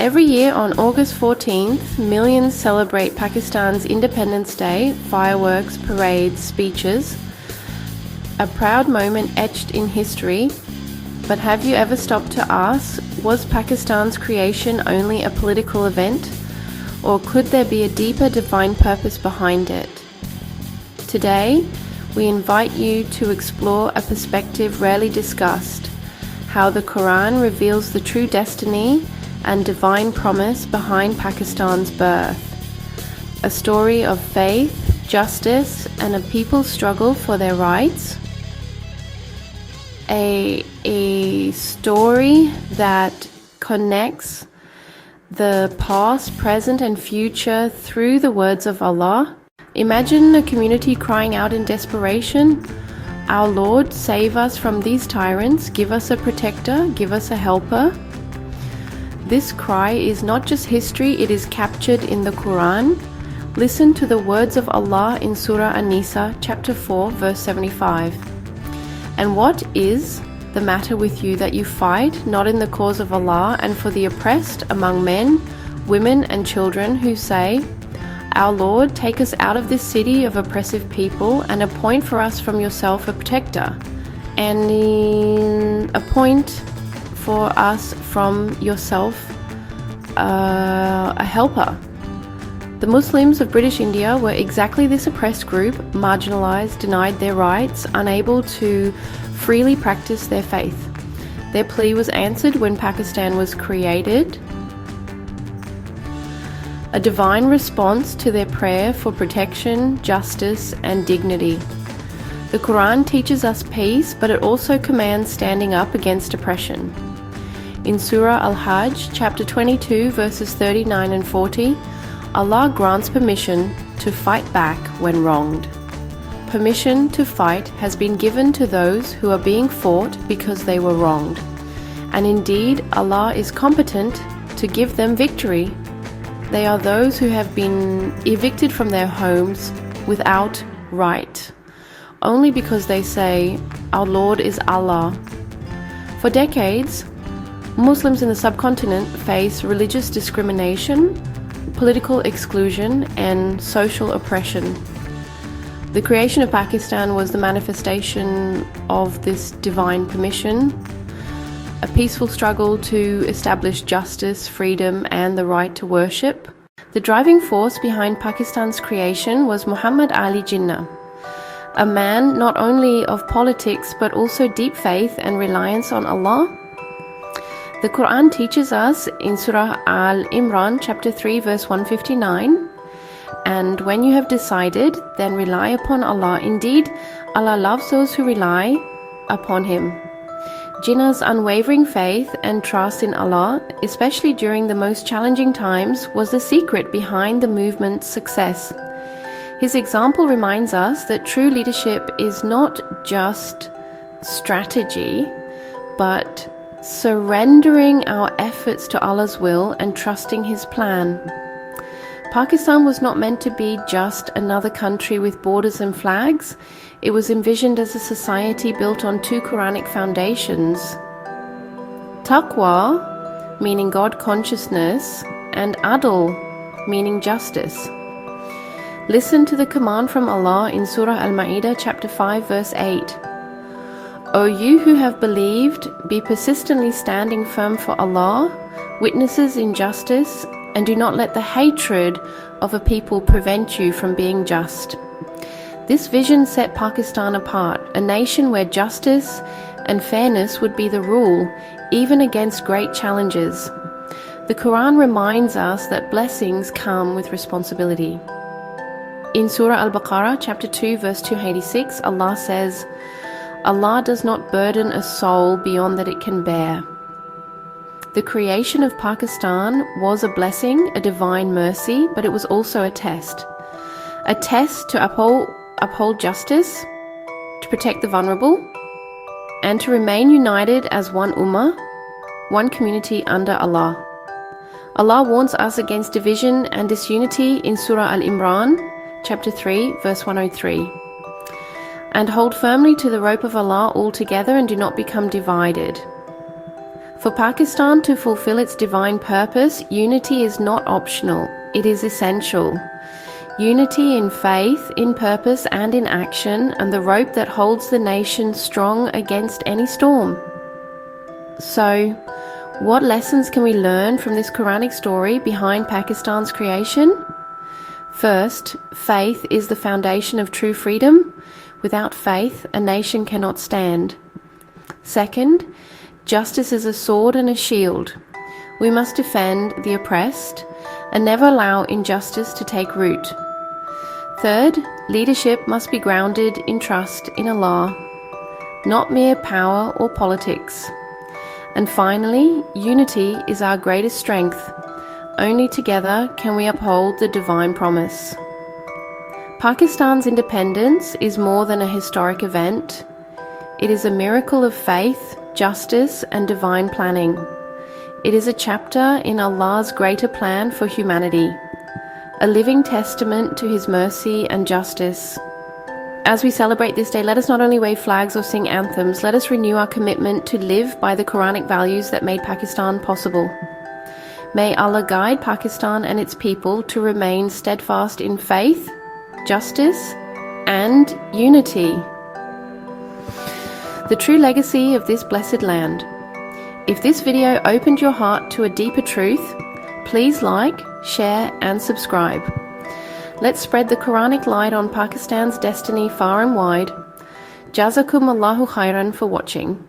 Every year on August 14th, millions celebrate Pakistan's Independence Day, fireworks, parades, speeches, a proud moment etched in history. But have you ever stopped to ask, was Pakistan's creation only a political event, or could there be a deeper divine purpose behind it? Today, we invite you to explore a perspective rarely discussed, how the Quran reveals the true destiny and divine promise behind Pakistan's birth. A story of faith, justice, and a people's struggle for their rights. A story that connects the past, present, and future through the words of Allah. Imagine a community crying out in desperation, "Our Lord, save us from these tyrants, give us a protector, give us a helper." This cry is not just history, it is captured in the Quran. Listen to the words of Allah in Surah An-Nisa, chapter 4, verse 75. "And what is the matter with you that you fight not in the cause of Allah and for the oppressed among men, women, and children who say, 'Our Lord, take us out of this city of oppressive people and appoint for us from yourself a protector, and appoint for us from yourself a helper.'" The Muslims of British India were exactly this oppressed group, marginalized, denied their rights, unable to freely practice their faith. Their plea was answered when Pakistan was created, a divine response to their prayer for protection, justice, and dignity. The Quran teaches us peace, but it also commands standing up against oppression. In Surah Al-Hajj, chapter 22, verses 39 and 40, Allah grants permission to fight back when wronged. Permission to fight has been given to those who are being fought because they were wronged. And indeed, Allah is competent to give them victory. They are those who have been evicted from their homes without right, only because they say, "Our Lord is Allah." For decades, Muslims in the subcontinent face religious discrimination, political exclusion, and social oppression. The creation of Pakistan was the manifestation of this divine permission, a peaceful struggle to establish justice, freedom, and the right to worship. The driving force behind Pakistan's creation was Muhammad Ali Jinnah, a man not only of politics but also deep faith and reliance on Allah. The Quran teaches us in Surah Al-Imran, chapter 3, verse 159, "And when you have decided, then rely upon Allah. Indeed, Allah loves those who rely upon Him." Jinnah's unwavering faith and trust in Allah, especially during the most challenging times, was the secret behind the movement's success. His example reminds us that true leadership is not just strategy, but surrendering our efforts to Allah's will and trusting His plan. Pakistan was not meant to be just another country with borders and flags. It was envisioned as a society built on two Quranic foundations: Taqwa, meaning God consciousness, and Adl, meaning justice. Listen to the command from Allah in Surah Al-Ma'idah, chapter 5, verse 8. "O you who have believed, be persistently standing firm for Allah, witnesses in justice, and do not let the hatred of a people prevent you from being just." This vision set Pakistan apart, a nation where justice and fairness would be the rule, even against great challenges. The Quran reminds us that blessings come with responsibility. In Surah Al-Baqarah, chapter 2, verse 286, Allah says, "Allah does not burden a soul beyond that it can bear." The creation of Pakistan was a blessing, a divine mercy, but it was also a test. A test to uphold justice, to protect the vulnerable, and to remain united as one Ummah, one community under Allah. Allah warns us against division and disunity in Surah Al-Imran, chapter 3, verse 103. "And hold firmly to the rope of Allah altogether and do not become divided. For Pakistan to fulfill its divine purpose, unity is not optional, it is essential. Unity in faith, in purpose and in action, and the rope that holds the nation strong against any storm. So, what lessons can we learn from this Quranic story behind Pakistan's creation? First, faith is the foundation of true freedom. Without faith, a nation cannot stand. Second, justice is a sword and a shield. We must defend the oppressed and never allow injustice to take root. Third, leadership must be grounded in trust in Allah, not mere power or politics. And finally, unity is our greatest strength. Only together can we uphold the divine promise. Pakistan's independence is more than a historic event. It is a miracle of faith, justice, and divine planning. It is a chapter in Allah's greater plan for humanity, a living testament to His mercy and justice. As we celebrate this day, let us not only wave flags or sing anthems, let us renew our commitment to live by the Quranic values that made Pakistan possible. May Allah guide Pakistan and its people to remain steadfast in faith, justice, and unity. The true legacy of this blessed land. If this video opened your heart to a deeper truth, please like, share, and subscribe. Let's spread the Quranic light on Pakistan's destiny far and wide. Jazakum Allahu khairan for watching.